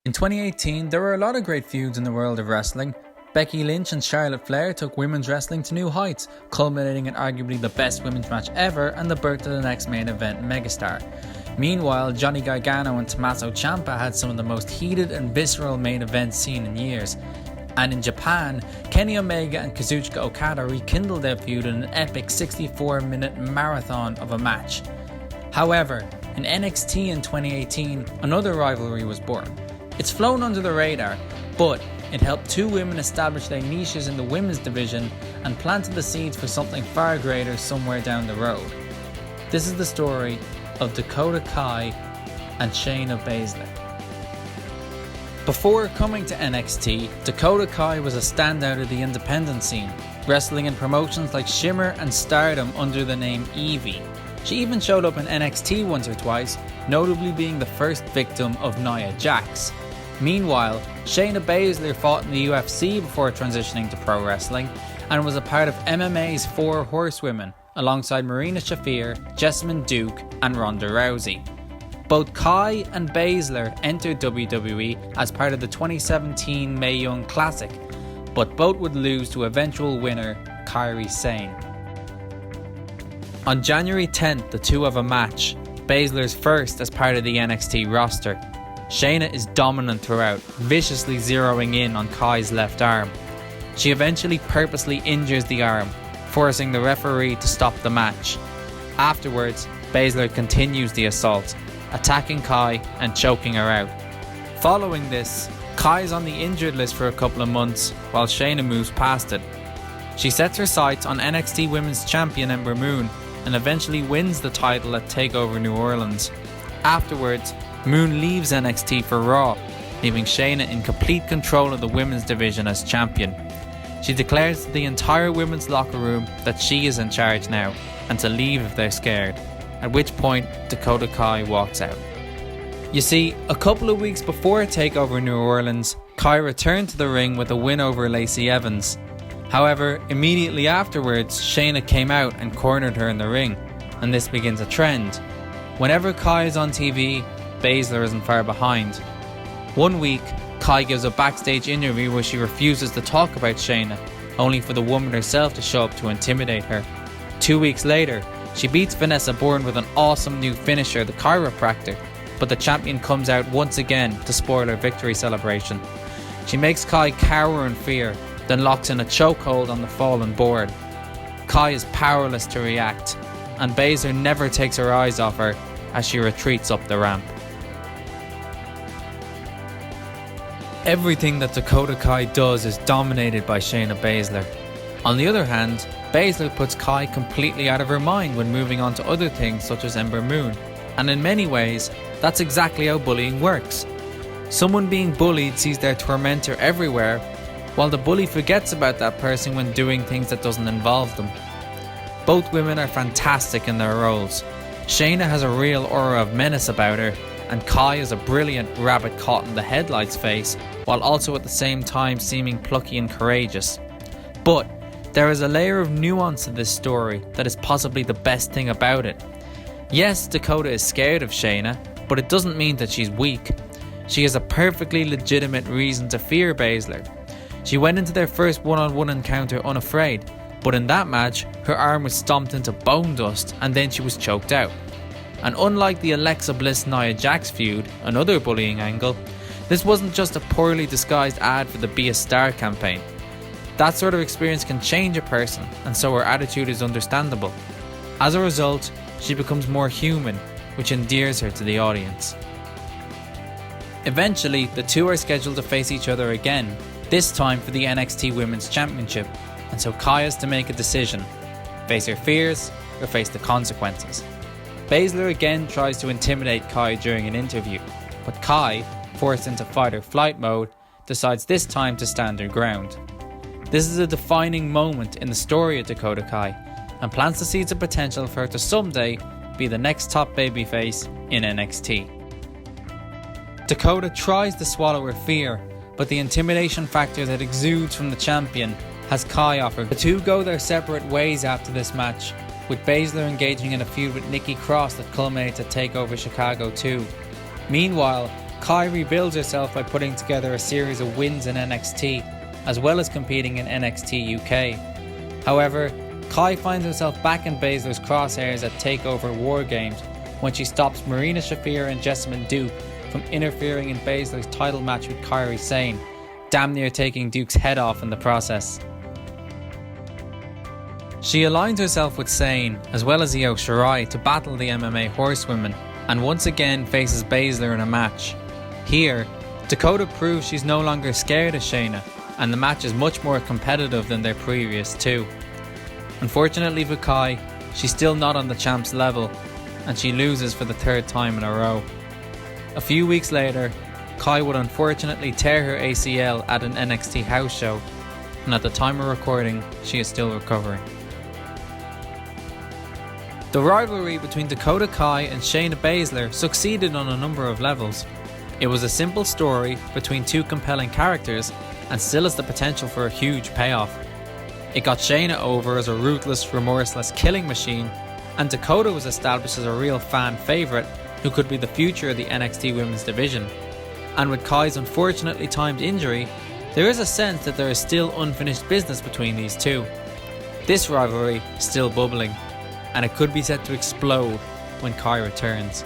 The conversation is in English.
In 2018, there were a lot of great feuds in the world of wrestling. Becky Lynch and Charlotte Flair took women's wrestling to new heights, culminating in arguably the best women's match ever and the birth of the next main event megastar. Meanwhile, Johnny Gargano and Tommaso Ciampa had some of the most heated and visceral main events seen in years. And in Japan, Kenny Omega and Kazuchika Okada rekindled their feud in an epic 64-minute marathon of a match. However, in NXT in 2018, another rivalry was born. It's flown under the radar, but it helped two women establish their niches in the women's division and planted the seeds for something far greater somewhere down the road. This is the story of Dakota Kai and Shayna Baszler. Before coming to NXT, Dakota Kai was a standout of the independent scene, wrestling in promotions like Shimmer and Stardom under the name Evie. She even showed up in NXT once or twice, notably being the first victim of Nia Jax. Meanwhile, Shayna Baszler fought in the UFC before transitioning to pro wrestling and was a part of MMA's Four Horsewomen alongside Marina Shafir, Jessamine Duke and Ronda Rousey. Both Kai and Baszler entered WWE as part of the 2017 Mae Young Classic, but both would lose to eventual winner Kairi Sane. On January 10th, the two have a match, Baszler's first as part of the NXT roster. Shayna is dominant throughout, viciously zeroing in on Kai's left arm. She eventually purposely injures the arm, forcing the referee to stop the match. Afterwards, Baszler continues the assault, attacking Kai and choking her out. Following this, Kai is on the injured list for a couple of months while Shayna moves past it. She sets her sights on NXT Women's Champion Ember Moon and eventually wins the title at TakeOver New Orleans. Afterwards, Moon leaves NXT for Raw, leaving Shayna in complete control of the women's division as champion. She declares to the entire women's locker room that she is in charge now and to leave if they're scared, at which point Dakota Kai walks out. You see, a couple of weeks before TakeOver New Orleans, Kai returned to the ring with a win over Lacey Evans. However, immediately afterwards, Shayna came out and cornered her in the ring, and this begins a trend. Whenever Kai is on TV, Baszler isn't far behind. One week, Kai gives a backstage interview where she refuses to talk about Shayna, only for the woman herself to show up to intimidate her. 2 weeks later, she beats Vanessa Bourne with an awesome new finisher, the chiropractor, but the champion comes out once again to spoil her victory celebration. She makes Kai cower in fear, then locks in a chokehold on the fallen board. Kai is powerless to react, and Baszler never takes her eyes off her as she retreats up the ramp. Everything that Dakota Kai does is dominated by Shayna Baszler. On the other hand, Baszler puts Kai completely out of her mind when moving on to other things such as Ember Moon, and in many ways, that's exactly how bullying works. Someone being bullied sees their tormentor everywhere, while the bully forgets about that person when doing things that doesn't involve them. Both women are fantastic in their roles. Shayna has a real aura of menace about her, and Kai is a brilliant rabbit caught in the headlights face, while also at the same time seeming plucky and courageous. But there is a layer of nuance to this story that is possibly the best thing about it. Yes, Dakota is scared of Shayna, but it doesn't mean that she's weak. She has a perfectly legitimate reason to fear Baszler. She went into their first one-on-one encounter unafraid, but in that match, her arm was stomped into bone dust and then she was choked out. And unlike the Alexa Bliss-Nia Jax feud, another bullying angle, this wasn't just a poorly disguised ad for the Be a Star campaign. That sort of experience can change a person, and so her attitude is understandable. As a result, she becomes more human, which endears her to the audience. Eventually, the two are scheduled to face each other again, this time for the NXT Women's Championship, and so Kai has to make a decision: face her fears or face the consequences. Baszler again tries to intimidate Kai during an interview, but Kai, forced into fight or flight mode, decides this time to stand her ground. This is a defining moment in the story of Dakota Kai, and plants the seeds of potential for her to someday be the next top babyface in NXT. Dakota tries to swallow her fear, but the intimidation factor that exudes from the champion has Kai off her. The two go their separate ways after this match, with Baszler engaging in a feud with Nikki Cross that culminates at TakeOver Chicago 2. Meanwhile, Kai rebuilds herself by putting together a series of wins in NXT, as well as competing in NXT UK. However, Kai finds herself back in Baszler's crosshairs at TakeOver War Games when she stops Marina Shafir and Jessamine Duke from interfering in Baszler's title match with Kairi Sane, damn near taking Duke's head off in the process. She aligns herself with Sane, as well as Io Shirai, to battle the MMA Horsewomen, and once again faces Baszler in a match. Here, Dakota proves she's no longer scared of Shayna, and the match is much more competitive than their previous two. Unfortunately for Kai, she's still not on the champ's level, and she loses for the third time in a row. A few weeks later, Kai would unfortunately tear her ACL at an NXT house show, and at the time of recording, she is still recovering. The rivalry between Dakota Kai and Shayna Baszler succeeded on a number of levels. It was a simple story between two compelling characters and still has the potential for a huge payoff. It got Shayna over as a ruthless, remorseless killing machine, and Dakota was established as a real fan favourite who could be the future of the NXT Women's division. And with Kai's unfortunately timed injury, there is a sense that there is still unfinished business between these two. This rivalry is still bubbling, and it could be set to explode when Kai returns.